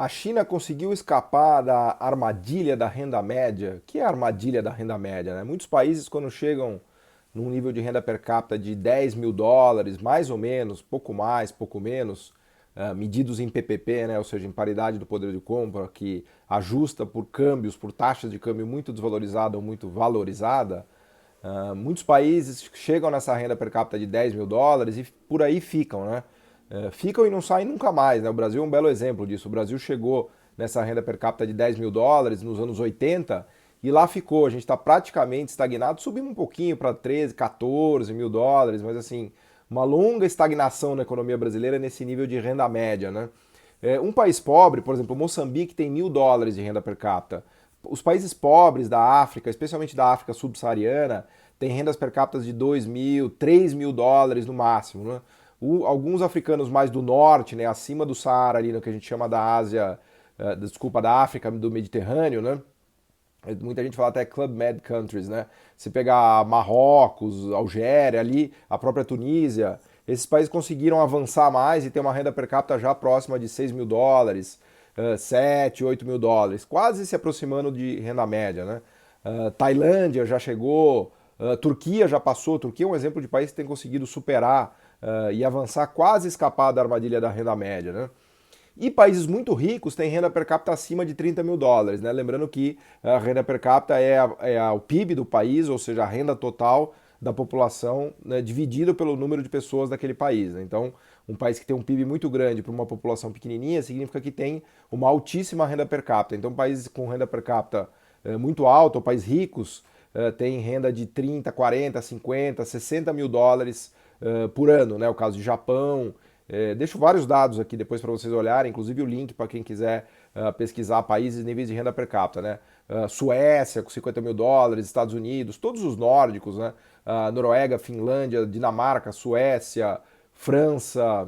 A China conseguiu escapar da armadilha da renda média. O que é a armadilha da renda média, né? Muitos países, quando chegam num nível de renda per capita de 10 mil dólares, mais ou menos, pouco mais, pouco menos, medidos em PPP, né? Ou seja, em paridade do poder de compra, que ajusta por câmbios, por taxas de câmbio muito desvalorizada ou muito valorizada, muitos países chegam nessa renda per capita de 10 mil dólares e por aí ficam, né? Ficam e não saem nunca mais, né? O Brasil é um belo exemplo disso. O Brasil chegou nessa renda per capita de 10 mil dólares nos anos 80 e lá ficou. A gente está praticamente estagnado. Subimos um pouquinho para 13, 14 mil dólares, mas assim, uma longa estagnação na economia brasileira nesse nível de renda média, né? Um país pobre, por exemplo, Moçambique tem 1.000 dólares de renda per capita. Os países pobres da África, especialmente da África subsaariana, têm rendas per capita de 2 mil, 3 mil dólares no máximo, né? Alguns africanos mais do norte, né, acima do Saara, ali no que a gente chama da Ásia, desculpa, da África, do Mediterrâneo, né? Muita gente fala até Club Med Countries, né? Se pegar Marrocos, Algéria, ali, a própria Tunísia, esses países conseguiram avançar mais e ter uma renda per capita já próxima de 6 mil dólares, 7, 8 mil dólares, quase se aproximando de renda média, né? Tailândia já chegou, Turquia já passou. Turquia é um exemplo de país que tem conseguido superar e avançar, quase escapar da armadilha da renda média, né? E países muito ricos têm renda per capita acima de 30 mil dólares, né? Lembrando que a renda per capita é o PIB do país, ou seja, a renda total da população, né, dividido pelo número de pessoas daquele país, né? Então, um país que tem um PIB muito grande para uma população pequenininha significa que tem uma altíssima renda per capita. Então, países com renda per capita muito alta, ou países ricos, têm renda de 30, 40, 50, 60 mil dólares por ano, né? O caso de Japão. Deixo vários dados aqui depois para vocês olharem, inclusive o link para quem quiser pesquisar países e níveis de renda per capita, né? Suécia com 50 mil dólares, Estados Unidos, todos os nórdicos, né? Noruega, Finlândia, Dinamarca, Suécia, França,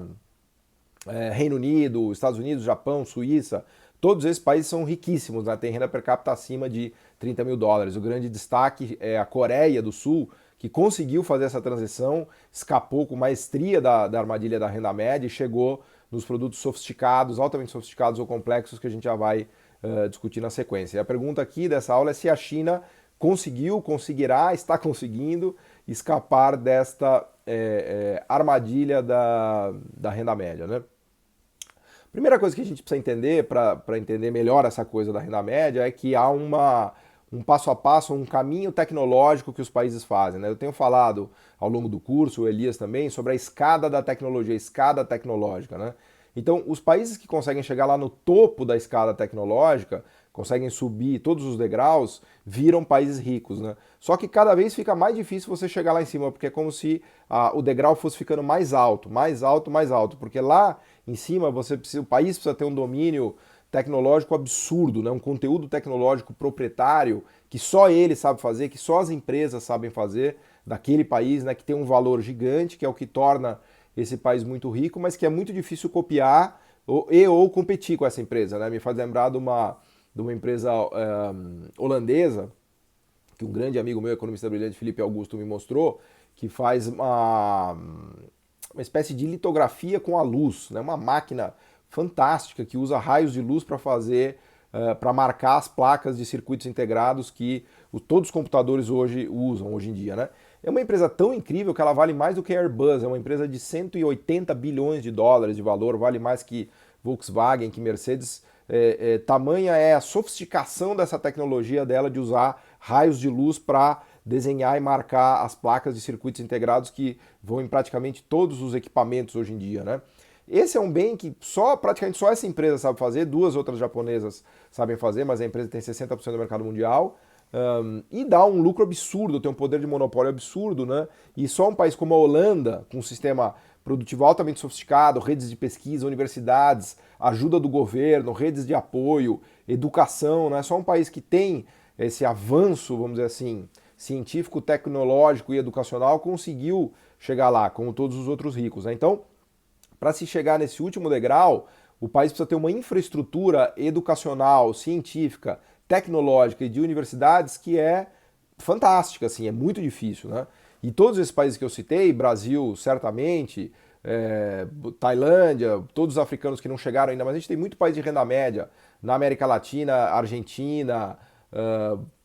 Reino Unido, Estados Unidos, Japão, Suíça, todos esses países são riquíssimos, né? Tem renda per capita acima de 30 mil dólares. O grande destaque é a Coreia do Sul, que conseguiu fazer essa transição, escapou com maestria da armadilha da renda média e chegou nos produtos sofisticados, altamente sofisticados ou complexos que a gente já vai discutir na sequência. E a pergunta aqui dessa aula é se a China conseguiu, conseguirá, está conseguindo escapar desta armadilha da renda média, né? Primeira coisa que a gente precisa entender, para entender melhor essa coisa da renda média, é que há um passo a passo, um caminho tecnológico que os países fazem, né? Eu tenho falado ao longo do curso, o Elias também, sobre a escada da tecnologia, a escada tecnológica, né? Então, os países que conseguem chegar lá no topo da escada tecnológica, conseguem subir todos os degraus, viram países ricos, né? Só que cada vez fica mais difícil você chegar lá em cima, porque é como se o degrau fosse ficando mais alto, mais alto, mais alto, porque lá em cima o país precisa ter um domínio tecnológico absurdo, né? Um conteúdo tecnológico proprietário que só ele sabe fazer, que só as empresas sabem fazer daquele país, né? Que tem um valor gigante, que é o que torna esse país muito rico, mas que é muito difícil copiar ou competir com essa empresa, né? Me faz lembrar de uma empresa holandesa, que um grande amigo meu, economista brilhante, Felipe Augusto, me mostrou, que faz uma espécie de litografia com a luz, né? Uma máquina fantástica que usa raios de luz para fazer, para marcar as placas de circuitos integrados que todos os computadores hoje usam, hoje em dia, né? É uma empresa tão incrível que ela vale mais do que a Airbus, é uma empresa de 180 bilhões de dólares de valor, vale mais que Volkswagen, que Mercedes. Tamanha é a sofisticação dessa tecnologia dela de usar raios de luz para desenhar e marcar as placas de circuitos integrados que vão em praticamente todos os equipamentos hoje em dia, né? Esse é um bem que praticamente só essa empresa sabe fazer, duas outras japonesas sabem fazer, mas a empresa tem 60% do mercado mundial. E dá um lucro absurdo, tem um poder de monopólio absurdo, né? E só um país como a Holanda, com um sistema produtivo altamente sofisticado, redes de pesquisa, universidades, ajuda do governo, redes de apoio, educação, né? Só um país que tem esse avanço, vamos dizer assim, científico, tecnológico e educacional conseguiu chegar lá, como todos os outros ricos, né? Então, para se chegar nesse último degrau, o país precisa ter uma infraestrutura educacional, científica, tecnológica e de universidades que é fantástica, assim, é muito difícil, né? E todos esses países que eu citei, Brasil certamente, Tailândia, todos os africanos que não chegaram ainda, mas a gente tem muito país de renda média na América Latina, Argentina,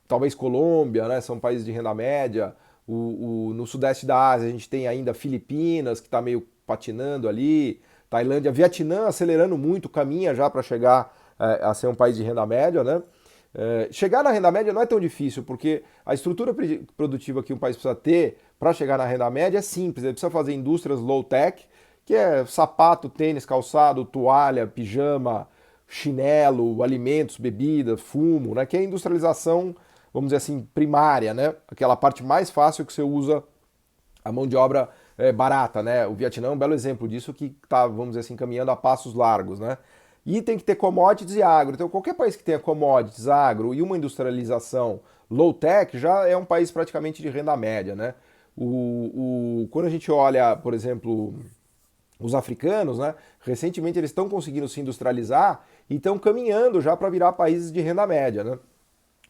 talvez Colômbia, né? São países de renda média. No sudeste da Ásia a gente tem ainda Filipinas, que está meio patinando ali, Tailândia, Vietnã acelerando muito, caminha já para chegar a ser um país de renda média, né? Chegar na renda média não é tão difícil, porque a estrutura produtiva que um país precisa ter para chegar na renda média é simples. Ele precisa fazer indústrias low-tech, que é sapato, tênis, calçado, toalha, pijama, chinelo, alimentos, bebida, fumo, né? Que é a industrialização, vamos dizer assim, primária, né? Aquela parte mais fácil que você usa a mão de obra barata, né? O Vietnã é um belo exemplo disso que está, vamos dizer assim, caminhando a passos largos, né? E tem que ter commodities e agro. Então, qualquer país que tenha commodities, agro e uma industrialização low-tech já é um país praticamente de renda média, né? Quando a gente olha, por exemplo, os africanos, né? Recentemente eles estão conseguindo se industrializar e estão caminhando já para virar países de renda média, né?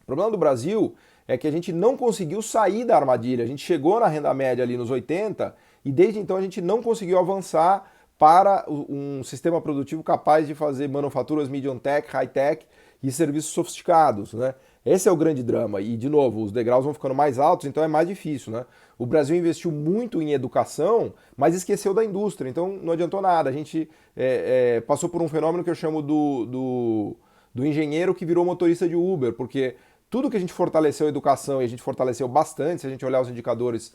O problema do Brasil é que a gente não conseguiu sair da armadilha. A gente chegou na renda média ali nos 80 e desde então a gente não conseguiu avançar para um sistema produtivo capaz de fazer manufaturas medium tech, high tech e serviços sofisticados, né? Esse é o grande drama. E, de novo, os degraus vão ficando mais altos, então é mais difícil, né? O Brasil investiu muito em educação, mas esqueceu da indústria, então não adiantou nada. A gente passou por um fenômeno que eu chamo do engenheiro que virou motorista de Uber, porque tudo que a gente fortaleceu a educação, e a gente fortaleceu bastante, se a gente olhar os indicadores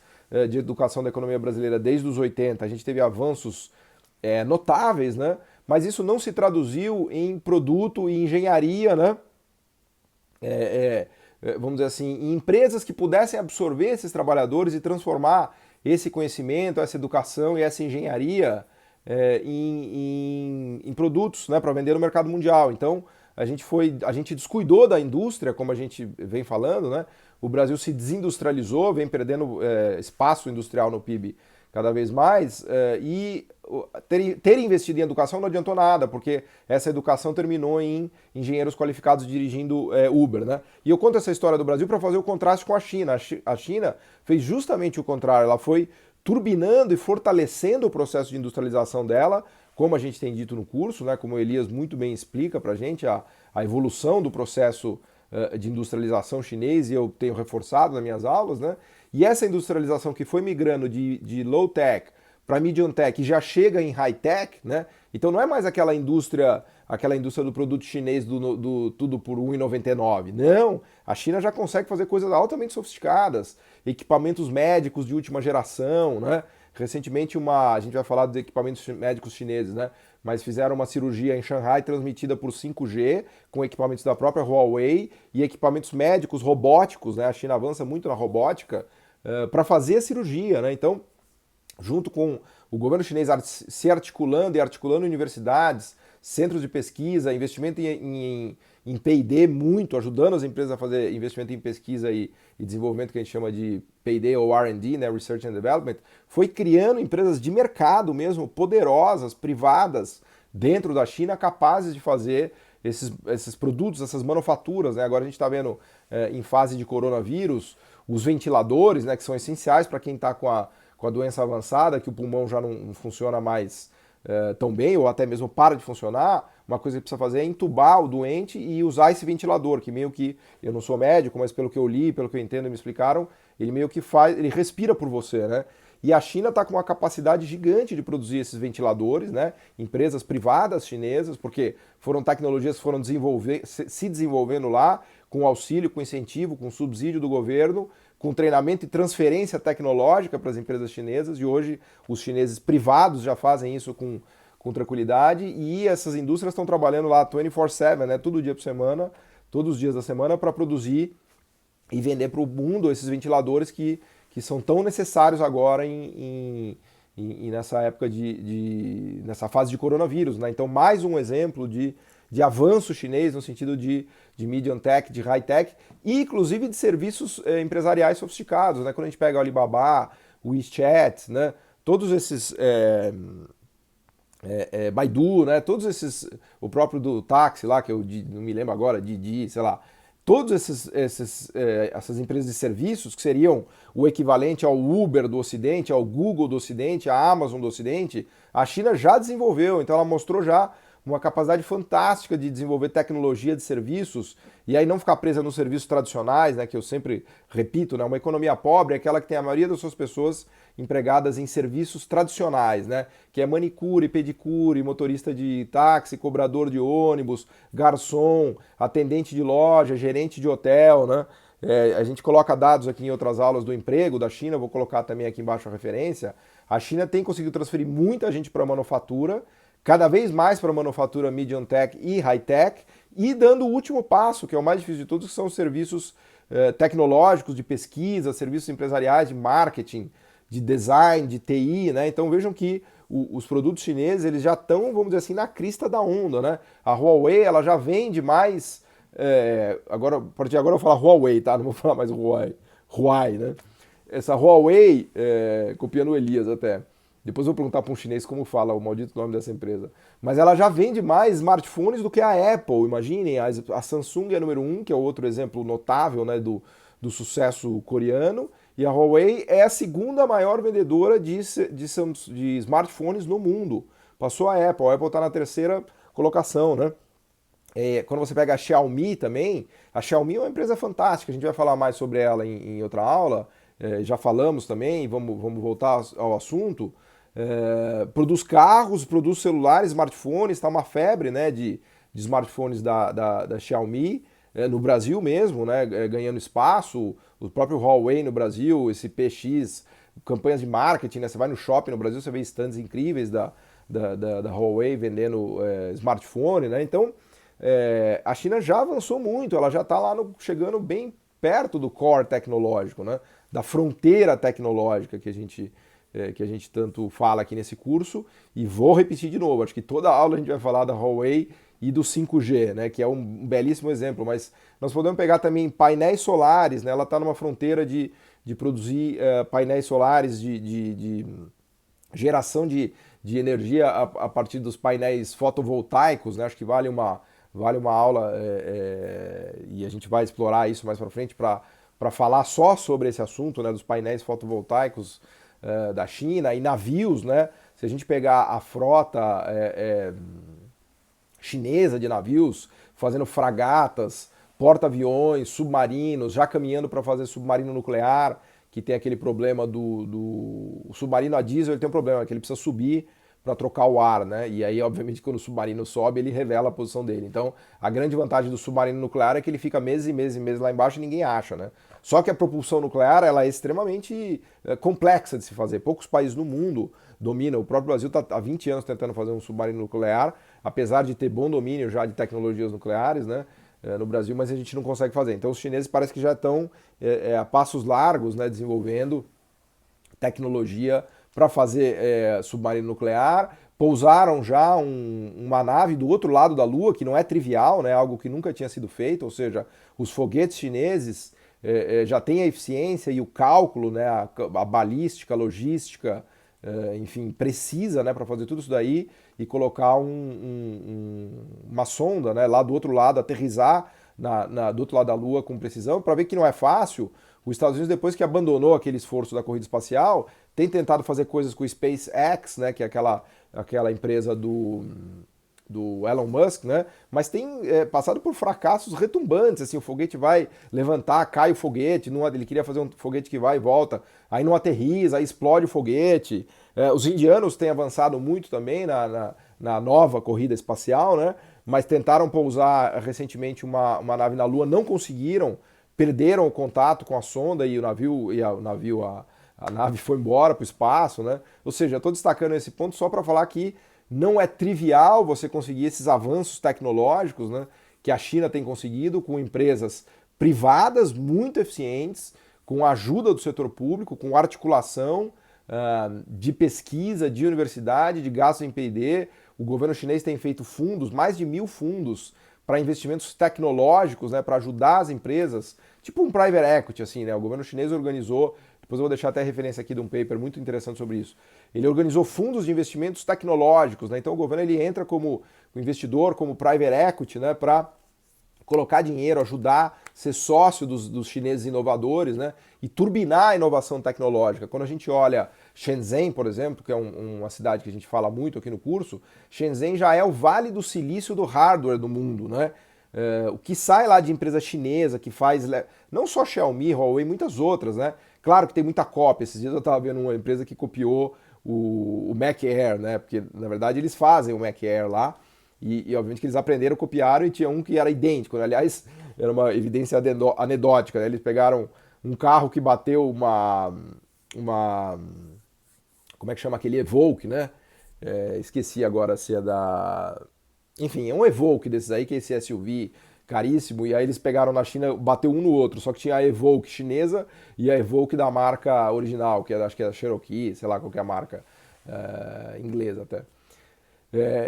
de educação da economia brasileira desde os 80, a gente teve avanços notáveis, né? Mas isso não se traduziu em produto e engenharia, né? Vamos dizer assim, em empresas que pudessem absorver esses trabalhadores e transformar esse conhecimento, essa educação e essa engenharia em produtos, né, para vender no mercado mundial. Então, a gente descuidou da indústria, como a gente vem falando, né? O Brasil se desindustrializou, vem perdendo espaço industrial no PIB cada vez mais, e ter investido em educação não adiantou nada, porque essa educação terminou em engenheiros qualificados dirigindo Uber, né? E eu conto essa história do Brasil para fazer o contraste com a China. A China fez justamente o contrário, ela foi turbinando e fortalecendo o processo de industrialização dela, como a gente tem dito no curso, né? Como o Elias muito bem explica para a gente, a evolução do processo de industrialização chinês, e eu tenho reforçado nas minhas aulas, né? E essa industrialização que foi migrando de low-tech para medium-tech e já chega em high-tech, né? Então não é mais aquela indústria do produto chinês do tudo por R$ 1,99. Não, a China já consegue fazer coisas altamente sofisticadas, equipamentos médicos de última geração, né? Recentemente a gente vai falar dos equipamentos médicos chineses, né? Mas fizeram uma cirurgia em Xangai transmitida por 5G, com equipamentos da própria Huawei e equipamentos médicos robóticos, né? A China avança muito na robótica para fazer a cirurgia, né? Então, junto com o governo chinês se articulando e articulando universidades, centros de pesquisa, investimento em P&D muito, ajudando as empresas a fazer investimento em pesquisa e desenvolvimento, que a gente chama de P&D ou R&D, né, Research and Development, foi criando empresas de mercado mesmo, poderosas, privadas, dentro da China, capazes de fazer esses produtos, essas manufaturas, né? Agora a gente está vendo em fase de coronavírus, os ventiladores, né, que são essenciais para quem está com a doença avançada, que o pulmão já não funciona mais tão bem, ou até mesmo para de funcionar. Uma coisa que precisa fazer é entubar o doente e usar esse ventilador, que meio que, eu não sou médico, mas pelo que eu li, pelo que eu entendo e me explicaram, ele meio que ele respira por você, né? E a China está com uma capacidade gigante de produzir esses ventiladores, né? Empresas privadas chinesas, porque foram tecnologias que foram se desenvolvendo lá, com auxílio, com incentivo, com subsídio do governo, com treinamento e transferência tecnológica para as empresas chinesas, e hoje os chineses privados já fazem isso com tranquilidade, e essas indústrias estão trabalhando lá 24/7, né? Todo dia por semana, todos os dias da semana, para produzir e vender para o mundo esses ventiladores que são tão necessários agora nessa época nessa fase de coronavírus, né? Então, mais um exemplo de avanço chinês no sentido de medium tech, de high tech, e inclusive de serviços empresariais sofisticados, né? Quando a gente pega o Alibaba, o WeChat, né? Todos esses Baidu, né? Todos esses, o próprio do táxi lá, que eu não me lembro agora, Didi, sei lá. todas essas empresas de serviços, que seriam o equivalente ao Uber do Ocidente, ao Google do Ocidente, à Amazon do Ocidente, a China já desenvolveu, então ela mostrou já uma capacidade fantástica de desenvolver tecnologia de serviços e aí não ficar presa nos serviços tradicionais, né, que eu sempre repito, né, uma economia pobre é aquela que tem a maioria das suas pessoas empregadas em serviços tradicionais, né, que é manicure, pedicure, motorista de táxi, cobrador de ônibus, garçom, atendente de loja, gerente de hotel, né? A gente coloca dados aqui em outras aulas do emprego da China, vou colocar também aqui embaixo a referência. A China tem conseguido transferir muita gente para a manufatura, cada vez mais para a manufatura medium tech e high tech, e dando o último passo, que é o mais difícil de todos, que são os serviços tecnológicos de pesquisa, serviços empresariais de marketing, de design, de TI, né? Então vejam que os produtos chineses eles já estão, vamos dizer assim, na crista da onda, né? A Huawei ela já vende mais, agora, a partir de agora eu vou falar Huawei, tá? Não vou falar mais Huawei, né? Essa Huawei, copiando o Elias até, depois eu vou perguntar para um chinês como fala o maldito nome dessa empresa. Mas ela já vende mais smartphones do que a Apple. Imaginem, a Samsung é número um, que é outro exemplo notável, né, do sucesso coreano. E a Huawei é a segunda maior vendedora de smartphones no mundo. Passou a Apple está na terceira colocação, né? Quando você pega a Xiaomi também, a Xiaomi é uma empresa fantástica, a gente vai falar mais sobre ela em outra aula, já falamos também, vamos voltar ao assunto. Produz carros, produz celulares, smartphones, está uma febre, né, de smartphones da Xiaomi, no Brasil mesmo, né, ganhando espaço, o próprio Huawei no Brasil, esse PX, campanhas de marketing, né, você vai no shopping no Brasil, você vê stands incríveis da Huawei vendendo smartphone, né, então a China já avançou muito, ela já está lá chegando bem perto do core tecnológico, né, da fronteira tecnológica que a gente tanto fala aqui nesse curso, e vou repetir de novo, acho que toda aula a gente vai falar da Huawei e do 5G, né, que é um belíssimo exemplo, mas nós podemos pegar também painéis solares, né, ela está numa fronteira de produzir painéis solares de geração de energia a partir dos painéis fotovoltaicos, né, acho que vale uma aula e a gente vai explorar isso mais para frente para falar só sobre esse assunto, né, dos painéis fotovoltaicos da China e navios, né? Se a gente pegar a frota chinesa de navios fazendo fragatas, porta-aviões, submarinos, já caminhando para fazer submarino nuclear, que tem aquele problema o submarino a diesel, ele tem um problema, que ele precisa subir para trocar o ar, né? E aí, obviamente, quando o submarino sobe, ele revela a posição dele. Então, a grande vantagem do submarino nuclear é que ele fica meses e meses e meses lá embaixo e ninguém acha, né? Só que a propulsão nuclear, ela é extremamente complexa de se fazer. Poucos países no mundo dominam. O próprio Brasil está há 20 anos tentando fazer um submarino nuclear, apesar de ter bom domínio já de tecnologias nucleares, né? No Brasil, mas a gente não consegue fazer. Então, os chineses parece que já estão a passos largos, né, desenvolvendo tecnologia para fazer submarino nuclear, pousaram já uma nave do outro lado da Lua, que não é trivial, né, algo que nunca tinha sido feito, ou seja, os foguetes chineses já têm a eficiência e o cálculo, né, a balística, a logística, enfim, precisa, né, para fazer tudo isso daí e colocar uma sonda, né, lá do outro lado, aterrissar do outro lado da Lua com precisão, para ver que não é fácil. Os Estados Unidos, depois que abandonou aquele esforço da corrida espacial, tem tentado fazer coisas com o SpaceX, né, que é aquela empresa do Elon Musk, né, mas tem passado por fracassos retumbantes, assim, o foguete vai levantar, cai o foguete, ele queria fazer um foguete que vai e volta, aí não aterriza, aí explode o foguete. Os indianos têm avançado muito também na nova corrida espacial, né, mas tentaram pousar recentemente uma nave na Lua, não conseguiram, perderam o contato com a sonda e a nave foi embora para o espaço, né? Ou seja, estou destacando esse ponto só para falar que não é trivial você conseguir esses avanços tecnológicos, né, que a China tem conseguido com empresas privadas muito eficientes, com a ajuda do setor público, com articulação de pesquisa, de universidade, de gastos em P&D. O governo chinês tem feito fundos, mais de 1.000 fundos, para investimentos tecnológicos, né, para ajudar as empresas, tipo um private equity, assim, né? O governo chinês organizou, depois eu vou deixar até a referência aqui de um paper muito interessante sobre isso. Ele organizou fundos de investimentos tecnológicos, né? Então o governo ele entra como investidor, como private equity, né, para colocar dinheiro, ajudar ser sócio dos chineses inovadores, né? E turbinar a inovação tecnológica. Quando a gente olha Shenzhen, por exemplo, que é uma cidade que a gente fala muito aqui no curso, Shenzhen já é o vale do silício do hardware do mundo, né? O que sai lá de empresa chinesa que faz, não só Xiaomi, Huawei, muitas outras, né? Claro que tem muita cópia. Esses dias eu estava vendo uma empresa que copiou o Mac Air, né? Porque na verdade eles fazem o Mac Air lá e obviamente que eles aprenderam, copiaram e tinha um que era idêntico, né? Aliás, era uma evidência anedótica, né? Eles pegaram um carro que bateu uma como é que chama aquele Evoque, né? Esqueci agora se é da... Enfim, é um Evoque desses aí, que é esse SUV caríssimo, e aí eles pegaram na China, bateu um no outro, só que tinha a Evoque chinesa e a Evoque da marca original, que acho que é a Cherokee, sei lá qual que é a marca, inglesa até.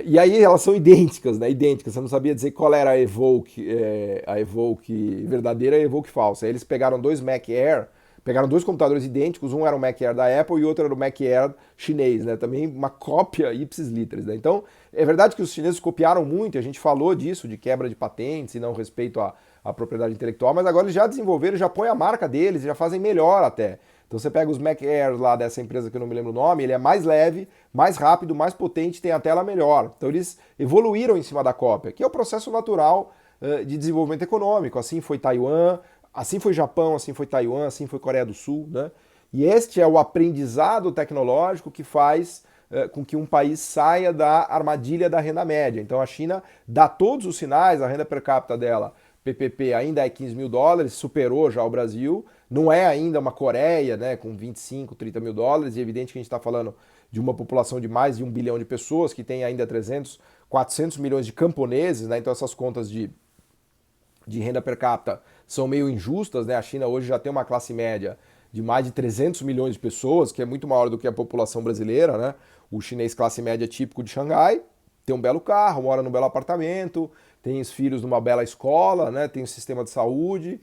E aí elas são idênticas, né? Idênticas. Você não sabia dizer qual era a Evoque verdadeira e a Evoque falsa. Aí eles pegaram dois Mac Air, pegaram dois computadores idênticos, um era o Mac Air da Apple e o outro era o Mac Air chinês, né? Também uma cópia ipsis literis, né? Então, é verdade que os chineses copiaram muito, a gente falou disso, de quebra de patentes e não respeito à propriedade intelectual, mas agora eles já desenvolveram, já põem a marca deles, já fazem melhor até. Então você pega os Mac Air lá dessa empresa que eu não me lembro o nome, ele é mais leve, mais rápido, mais potente, tem a tela melhor. Então eles evoluíram em cima da cópia, que é o processo natural de desenvolvimento econômico. Assim foi Taiwan, assim foi Japão, assim foi Taiwan, assim foi Coreia do Sul, né? E este é o aprendizado tecnológico que faz com que um país saia da armadilha da renda média. Então a China dá todos os sinais, a renda per capita dela, PPP, ainda é 15 mil dólares, superou já o Brasil, não é ainda uma Coreia, né, com 25, 30 mil dólares, e é evidente que a gente está falando de uma população de mais de 1 bilhão de pessoas, que tem ainda 300, 400 milhões de camponeses, né, então essas contas de renda per capita são meio injustas, né? A China hoje já tem uma classe média de mais de 300 milhões de pessoas, que é muito maior do que a população brasileira, né? O chinês classe média típico de Xangai tem um belo carro, mora num belo apartamento, tem os filhos numa bela escola, né? Tem um sistema de saúde.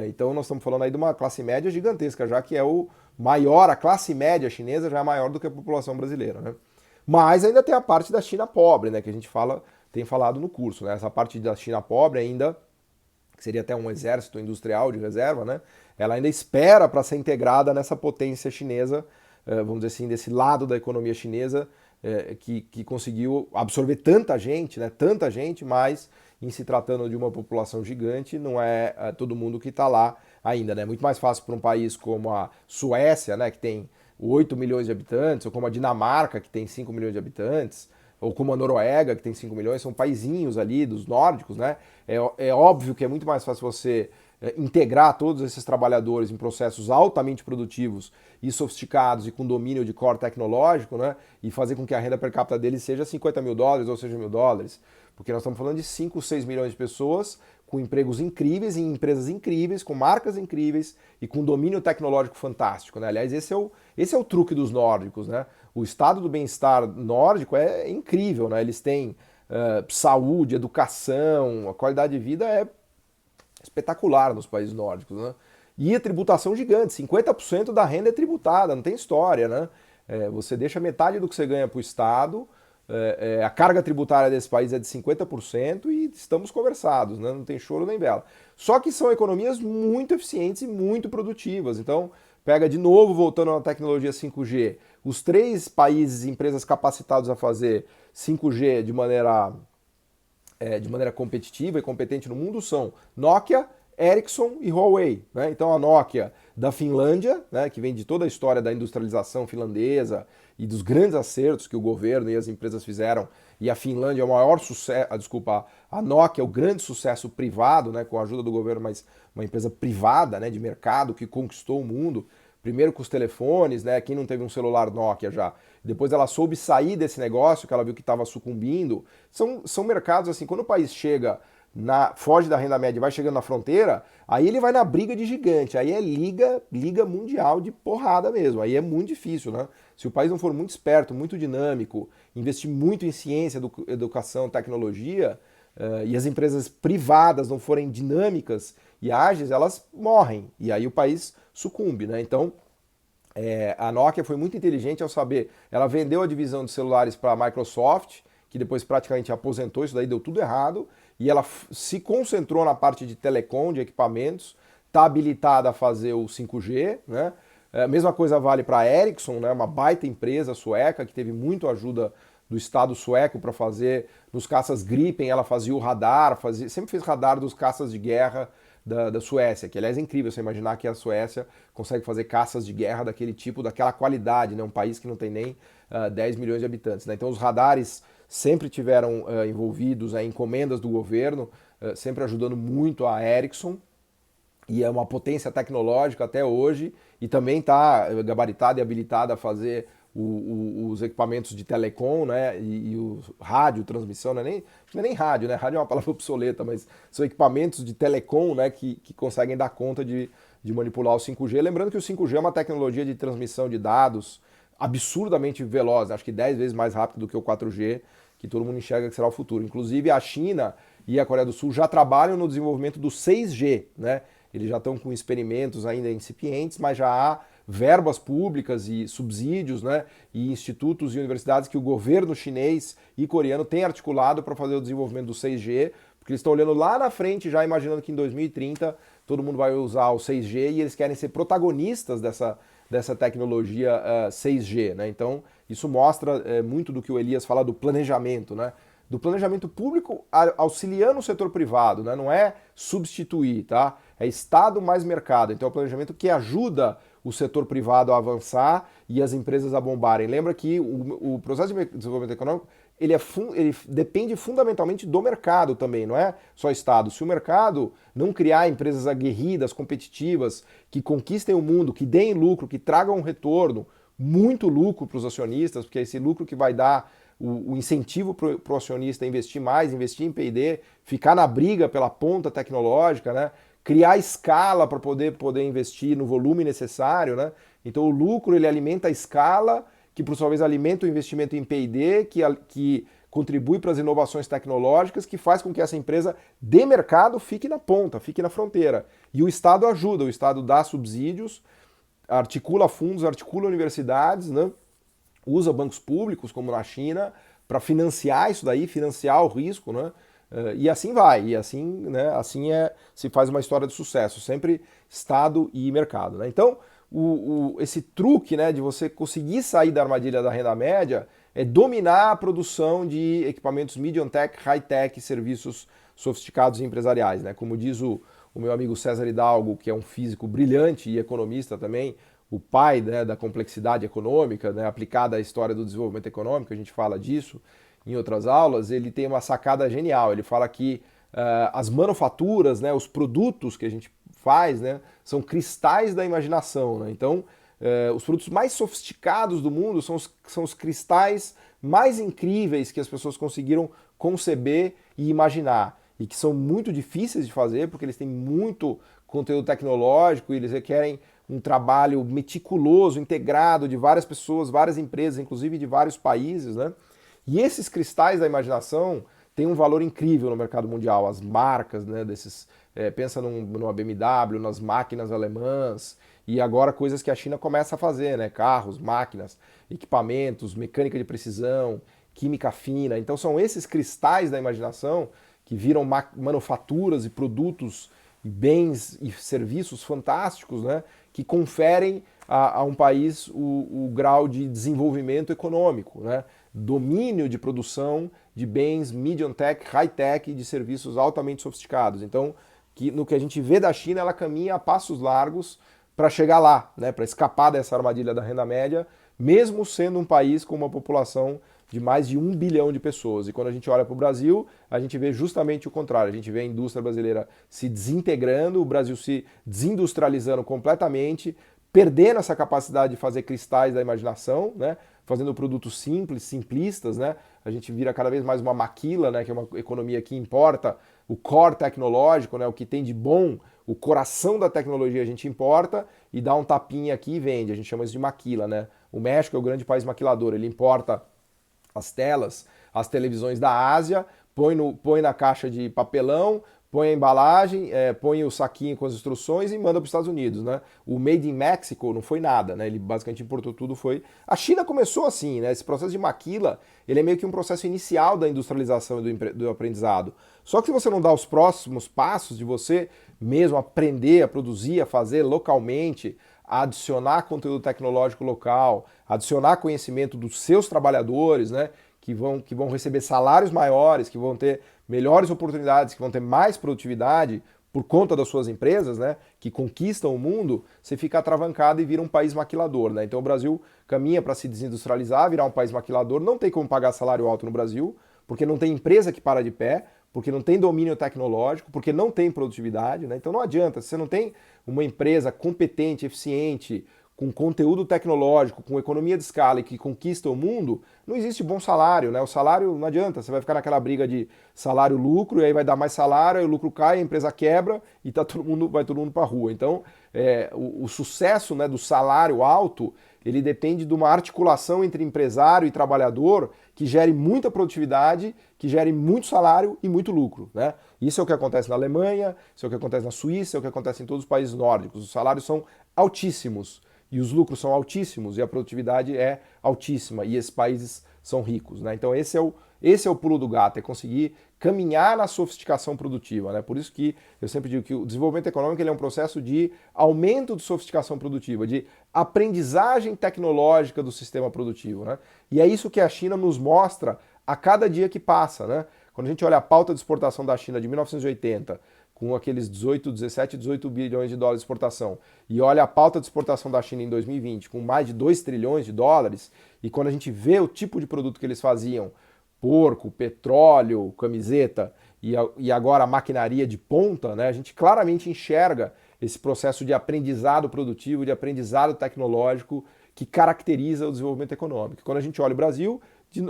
Então nós estamos falando aí de uma classe média gigantesca, já que é o maior, a classe média chinesa já é maior do que a população brasileira, né? Mas ainda tem a parte da China pobre, né? Que a gente tem falado no curso, né? Essa parte da China pobre ainda, que seria até um exército industrial de reserva, né? Ela ainda espera para ser integrada nessa potência chinesa, vamos dizer assim, desse lado da economia chinesa, que conseguiu absorver tanta gente, né? Tanta gente, mas em se tratando de uma população gigante, não é todo mundo que está lá ainda, né? Muito mais fácil para um país como a Suécia, né? Que tem 8 milhões de habitantes, ou como a Dinamarca, que tem 5 milhões de habitantes, ou como a Noruega, que tem 5 milhões, são paizinhos ali dos nórdicos, né? É óbvio que é muito mais fácil você integrar todos esses trabalhadores em processos altamente produtivos e sofisticados e com domínio de core tecnológico, né? E fazer com que a renda per capita deles seja 50 mil dólares ou seja $1.000. Porque nós estamos falando de 5, 6 milhões de pessoas com empregos incríveis, em empresas incríveis, com marcas incríveis e com domínio tecnológico fantástico, né? Aliás, esse é o truque dos nórdicos, né? O estado do bem-estar nórdico é incrível, né? Eles têm saúde, educação, a qualidade de vida é espetacular nos países nórdicos, né? E a tributação gigante, 50% da renda é tributada, não tem história, né? Você deixa metade do que você ganha para o Estado, a carga tributária desse país é de 50% e estamos conversados, né? Não tem choro nem vela. Só que são economias muito eficientes e muito produtivas. Então, pega de novo, voltando na tecnologia 5G, os 3 países e empresas capacitados a fazer 5G de maneira competitiva e competente no mundo são Nokia, Ericsson e Huawei, né? Então a Nokia da Finlândia, né, que vem de toda a história da industrialização finlandesa e dos grandes acertos que o governo e as empresas fizeram, e a Finlândia é o maior sucesso, a Nokia é o grande sucesso privado, né, com a ajuda do governo, mas uma empresa privada, né, de mercado que conquistou o mundo, primeiro com os telefones, né, quem não teve um celular Nokia já, depois ela soube sair desse negócio, que ela viu que estava sucumbindo. São mercados assim, quando o país chega foge da renda média e vai chegando na fronteira, aí ele vai na briga de gigante, aí é liga mundial de porrada mesmo, aí é muito difícil, né? Se o país não for muito esperto, muito dinâmico, investir muito em ciência, educação, tecnologia, e as empresas privadas não forem dinâmicas e ágeis, elas morrem, e aí o país sucumbe, né? Então, a Nokia foi muito inteligente ao saber, ela vendeu a divisão de celulares para a Microsoft, que depois praticamente aposentou, isso daí deu tudo errado, e ela se concentrou na parte de telecom, de equipamentos, está habilitada a fazer o 5G, né? A mesma coisa vale para a Ericsson, né? Uma baita empresa sueca que teve muito ajuda do Estado sueco para fazer nos caças Gripen, ela fazia o radar, sempre fez radar dos caças de guerra da Suécia, que aliás é incrível você imaginar que a Suécia consegue fazer caças de guerra daquele tipo, daquela qualidade, né? Um país que não tem nem 10 milhões de habitantes, né? Então os radares sempre tiveram envolvidos em encomendas do governo, sempre ajudando muito a Ericsson, e é uma potência tecnológica até hoje, e também está gabaritada e habilitada a fazer os equipamentos de telecom, né, e o rádio, transmissão, não é nem rádio, né, rádio é uma palavra obsoleta, mas são equipamentos de telecom, né, que conseguem dar conta de manipular o 5G. Lembrando que o 5G é uma tecnologia de transmissão de dados absurdamente veloz, acho que 10 vezes mais rápido do que o 4G, que todo mundo enxerga que será o futuro. Inclusive a China e a Coreia do Sul já trabalham no desenvolvimento do 6G, né? Eles já estão com experimentos ainda incipientes, mas já há verbas públicas e subsídios, né, e institutos e universidades que o governo chinês e coreano têm articulado para fazer o desenvolvimento do 6G, porque eles estão olhando lá na frente, já imaginando que em 2030 todo mundo vai usar o 6G e eles querem ser protagonistas dessa tecnologia 6G, né? Então isso mostra muito do que o Elias fala do planejamento, né? Do planejamento público auxiliando o setor privado, né? Não é substituir, tá? É Estado mais mercado. Então é um planejamento que ajuda o setor privado a avançar e as empresas a bombarem. Lembra que o processo de desenvolvimento econômico ele depende fundamentalmente do mercado também, não é só Estado. Se o mercado não criar empresas aguerridas, competitivas, que conquistem o mundo, que deem lucro, que tragam um retorno, muito lucro para os acionistas, porque é esse lucro que vai dar o incentivo para o acionista investir mais, investir em P&D, ficar na briga pela ponta tecnológica, né? Criar escala para poder investir no volume necessário, né? Então o lucro ele alimenta a escala, que por sua vez alimenta o investimento em P&D, que contribui para as inovações tecnológicas, que faz com que essa empresa de mercado fique na ponta, fique na fronteira. E o Estado ajuda, o Estado dá subsídios, articula fundos, articula universidades, né? Usa bancos públicos, como na China, para financiar isso daí, financiar o risco, né? E assim vai, e assim, né, se faz uma história de sucesso, sempre Estado e mercado, né? Então, esse truque, né, de você conseguir sair da armadilha da renda média é dominar a produção de equipamentos medium tech, high tech, serviços sofisticados e empresariais, né? Como diz o meu amigo César Hidalgo, que é um físico brilhante e economista também, o pai, né, da complexidade econômica, né, aplicada à história do desenvolvimento econômico, a gente fala disso em outras aulas, ele tem uma sacada genial. Ele fala que as manufaturas, né, os produtos que a gente faz, né, são cristais da imaginação, né? Então, os produtos mais sofisticados do mundo são os cristais mais incríveis que as pessoas conseguiram conceber e imaginar, e que são muito difíceis de fazer, porque eles têm muito conteúdo tecnológico e eles requerem um trabalho meticuloso, integrado de várias pessoas, várias empresas, inclusive de vários países, né? E esses cristais da imaginação têm um valor incrível no mercado mundial. As marcas, né, pensa numa BMW, nas máquinas alemãs, e agora coisas que a China começa a fazer, né? Carros, máquinas, equipamentos, mecânica de precisão, química fina. Então são esses cristais da imaginação que viram manufaturas e produtos e bens e serviços fantásticos, né, que conferem a um país o grau de desenvolvimento econômico, né, domínio de produção de bens medium tech, high tech e de serviços altamente sofisticados. Então, no que a gente vê da China, ela caminha a passos largos para chegar lá, né, para escapar dessa armadilha da renda média, mesmo sendo um país com uma população de mais de 1 bilhão de pessoas. E quando a gente olha para o Brasil, a gente vê justamente o contrário. A gente vê a indústria brasileira se desintegrando, o Brasil se desindustrializando completamente, perdendo essa capacidade de fazer cristais da imaginação, né? Fazendo produtos simples, simplistas, né? A gente vira cada vez mais uma maquila, né? Que é uma economia que importa o core tecnológico, né? O que tem de bom, o coração da tecnologia a gente importa e dá um tapinha aqui e vende. A gente chama isso de maquila, né? O México é o grande país maquilador, ele importa as telas, as televisões da Ásia, põe na caixa de papelão, põe a embalagem, põe o saquinho com as instruções e manda para os Estados Unidos, né? O Made in Mexico não foi nada, né? Ele basicamente importou tudo, foi... A China começou assim, né? Esse processo de maquila, ele é meio que um processo inicial da industrialização e do aprendizado. Só que se você não dá os próximos passos de você mesmo aprender a produzir, a fazer localmente, a adicionar conteúdo tecnológico local, adicionar conhecimento dos seus trabalhadores, né? Que vão receber salários maiores, que vão ter melhores oportunidades, que vão ter mais produtividade por conta das suas empresas, né, que conquistam o mundo, você fica atravancado e vira um país maquilador, né? Então o Brasil caminha para se desindustrializar, virar um país maquilador, não tem como pagar salário alto no Brasil, porque não tem empresa que para de pé, porque não tem domínio tecnológico, porque não tem produtividade, né? Então não adianta, se você não tem uma empresa competente, eficiente, com conteúdo tecnológico, com economia de escala e que conquista o mundo, não existe bom salário, né? O salário não adianta, você vai ficar naquela briga de salário-lucro, e aí vai dar mais salário, aí o lucro cai, a empresa quebra e vai todo mundo para a rua. Então, o sucesso, né, do salário alto, ele depende de uma articulação entre empresário e trabalhador que gere muita produtividade, que gere muito salário e muito lucro, né? Isso é o que acontece na Alemanha, isso é o que acontece na Suíça, é o que acontece em todos os países nórdicos. Os salários são altíssimos. E os lucros são altíssimos e a produtividade é altíssima e esses países são ricos, né? Então esse é o pulo do gato, é conseguir caminhar na sofisticação produtiva, né? Por isso que eu sempre digo que o desenvolvimento econômico ele é um processo de aumento de sofisticação produtiva, de aprendizagem tecnológica do sistema produtivo, né? E é isso que a China nos mostra a cada dia que passa, né? Quando a gente olha a pauta de exportação da China de 1980, com aqueles 17, 18 bilhões de dólares de exportação, e olha a pauta de exportação da China em 2020, com mais de 2 trilhões de dólares, e quando a gente vê o tipo de produto que eles faziam, porco, petróleo, camiseta, e agora a maquinaria de ponta, né, a gente claramente enxerga esse processo de aprendizado produtivo, de aprendizado tecnológico, que caracteriza o desenvolvimento econômico. Quando a gente olha o Brasil,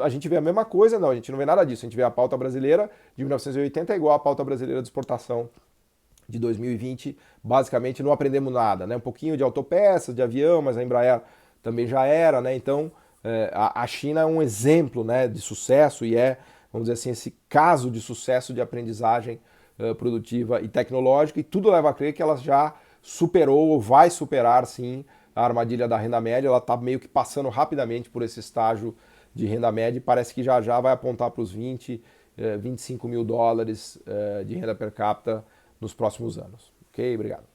a gente vê a mesma coisa? Não, a gente não vê nada disso. A gente vê a pauta brasileira de 1980 igual à pauta brasileira de exportação de 2020. Basicamente não aprendemos nada, né? Um pouquinho de autopeças, de avião, mas a Embraer também já era, né? Então a China é um exemplo, né, de sucesso e vamos dizer assim, esse caso de sucesso de aprendizagem produtiva e tecnológica, e tudo leva a crer que ela já superou ou vai superar, sim, a armadilha da renda média. Ela está meio que passando rapidamente por esse estágio de renda média e parece que já vai apontar para os 25 mil dólares de renda per capita nos próximos anos. Ok? Obrigado.